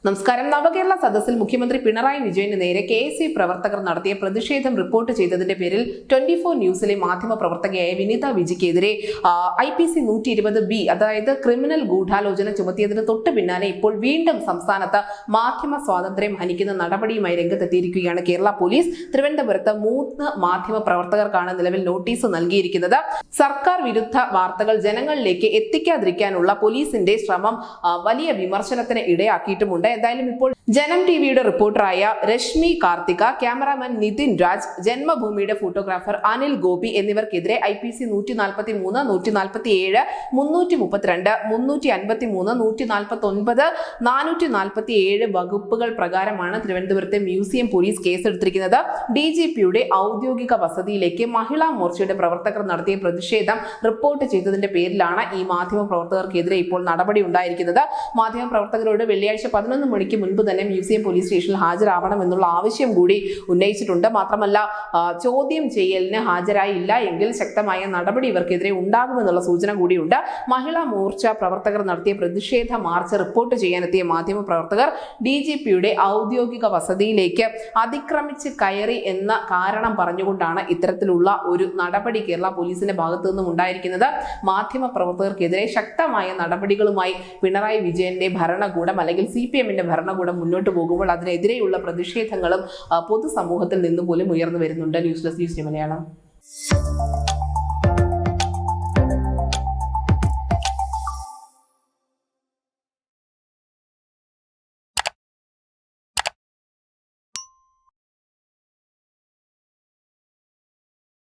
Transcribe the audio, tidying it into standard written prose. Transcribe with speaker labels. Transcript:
Speaker 1: നമസ്കാരം. നവകേരള സദസ്സിൽ മുഖ്യമന്ത്രി പിണറായി വിജയന് നേരെ KSU പ്രവർത്തകർ നടത്തിയ പ്രതിഷേധം റിപ്പോർട്ട് ചെയ്തതിന്റെ പേരിൽ 24 ന്യൂസിലെ മാധ്യമ പ്രവർത്തകയായ വിനിത വിജിക്കെതിരെ IPC 120B അതായത് ക്രിമിനൽ ഗൂഢാലോചന ചുമത്തിയതിന് തൊട്ട് പിന്നാലെ ഇപ്പോൾ വീണ്ടും സംസ്ഥാനത്ത് മാധ്യമ സ്വാതന്ത്ര്യം ഹനിക്കുന്ന നടപടിയുമായി രംഗത്തെത്തിയിരിക്കുകയാണ് കേരള പോലീസ്. തിരുവനന്തപുരത്ത് 3 മാധ്യമ പ്രവർത്തകർക്കാണ് നിലവിൽ നോട്ടീസ് നൽകിയിരിക്കുന്നത്. സർക്കാർ വിരുദ്ധ വാർത്തകൾ ജനങ്ങളിലേക്ക് എത്തിക്കാതിരിക്കാനുള്ള പോലീസിന്റെ ശ്രമം വലിയ വിമർശനത്തിന് ഇടയാക്കിയിട്ടുമുണ്ട്. എന്തായാലും ഇപ്പോൾ ജനം ടിവിയുടെ റിപ്പോർട്ടറായ രശ്മി കാർത്തിക, ക്യാമറാമാൻ നിതിൻ രാജ്, ജന്മഭൂമിയുടെ ഫോട്ടോഗ്രാഫർ അനിൽ ഗോപി എന്നിവർക്കെതിരെ IPC 143, 147, 332, 353, 149, 447 വകുപ്പുകൾ പ്രകാരമാണ് തിരുവനന്തപുരത്തെ മ്യൂസിയം പോലീസ് കേസെടുത്തിരിക്കുന്നത്. DGPയുടെ ഔദ്യോഗിക വസതിയിലേക്ക് മഹിളാ മോർച്ചയുടെ പ്രവർത്തകർ നടത്തിയ പ്രതിഷേധം റിപ്പോർട്ട് ചെയ്തതിന്റെ പേരിലാണ് ഈ മാധ്യമ പ്രവർത്തകർക്കെതിരെ ഇപ്പോൾ നടപടി ഉണ്ടായിരിക്കുന്നത്. മാധ്യമ പ്രവർത്തകരോട് വെള്ളിയാഴ്ച 11 മണിക്ക് മുൻപ് തന്നെ മ്യൂസിയം പോലീസ് സ്റ്റേഷനിൽ ഹാജരാവണം എന്നുള്ള ആവശ്യം കൂടി ഉന്നയിച്ചിട്ടുണ്ട്. മാത്രമല്ല, ചോദ്യം ചെയ്യലിന് ഹാജരായില്ല എങ്കിൽ ശക്തമായ നടപടി ഇവർക്കെതിരെ ഉണ്ടാകുമെന്നുള്ള സൂചന കൂടിയുണ്ട്. മഹിളാ മോർച്ച പ്രവർത്തകർ നടത്തിയ പ്രതിഷേധ മാർച്ച് റിപ്പോർട്ട് ചെയ്യാനെത്തിയ മാധ്യമ പ്രവർത്തകർ DGPയുടെ ഔദ്യോഗിക വസതിയിലേക്ക് അതിക്രമിച്ച് കയറി എന്ന കാരണം പറഞ്ഞുകൊണ്ടാണ് ഇത്തരത്തിലുള്ള ഒരു നടപടി കേരള പോലീസിന്റെ ഭാഗത്തു നിന്നും ഉണ്ടായിരിക്കുന്നത്. മാധ്യമ പ്രവർത്തകർക്കെതിരെ ശക്തമായ നടപടികളുമായി പിണറായി വിജയന്റെ ഭരണകൂടം അല്ലെങ്കിൽ CPMന്റെ ഭരണകൂടം മുന്നോട്ട് പോകുമ്പോൾ അതിനെതിരെയുള്ള പ്രതിഷേധങ്ങളും പൊതുസമൂഹത്തിൽ നിന്ന് പോലും ഉയർന്നു വരുന്നുണ്ട്. News desk, news Malayalam.